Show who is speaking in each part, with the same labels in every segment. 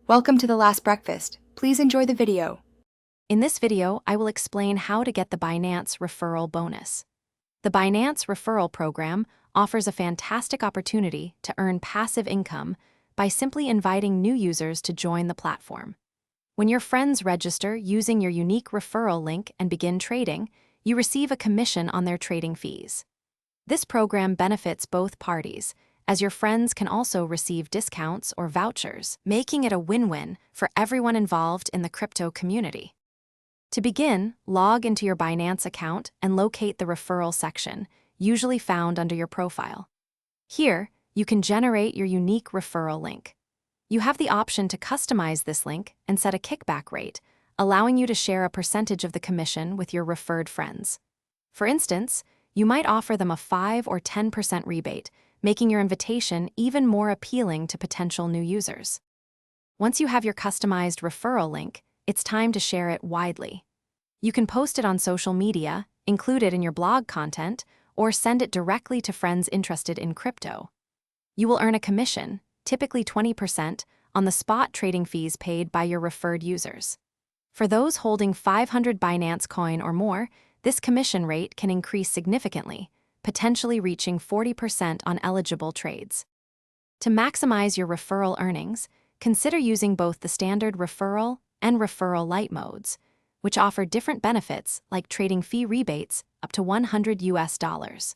Speaker 1: Welcome to The Last Breakfast. Please enjoy the video.
Speaker 2: In this video, I will explain how to get the Binance Referral bonus. The Binance Referral program offers a fantastic opportunity to earn passive income by simply inviting new users to join the platform. When your friends register using your unique referral link and begin trading, you receive a commission on their trading fees. This program benefits both parties, as your friends can also receive discounts or vouchers, making it a win-win for everyone involved in the crypto community. To begin, log into your Binance account and locate the referral section, usually found under your profile. Here, you can generate your unique referral link. You have the option to customize this link and set a kickback rate, allowing you to share a percentage of the commission with your referred friends. For instance, you might offer them a 5 or 10% rebate, making your invitation even more appealing to potential new users. Once you have your customized referral link, it's time to share it widely. You can post it on social media, include it in your blog content, or send it directly to friends interested in crypto. You will earn a commission, typically 20%, on the spot trading fees paid by your referred users. For those holding 500 Binance coin or more, this commission rate can increase significantly, potentially reaching 40% on eligible trades. To maximize your referral earnings, consider using both the standard referral and referral light modes, which offer different benefits like trading fee rebates up to $100.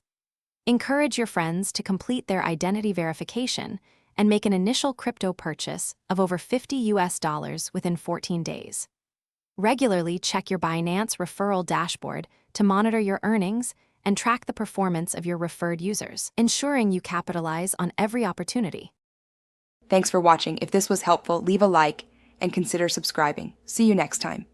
Speaker 2: Encourage your friends to complete their identity verification and make an initial crypto purchase of over $50 within 14 days. Regularly check your Binance referral dashboard to monitor your earnings and track the performance of your referred users, ensuring you capitalize on every opportunity.
Speaker 1: Thanks for watching. If this was helpful, leave a like and consider subscribing. See you next time.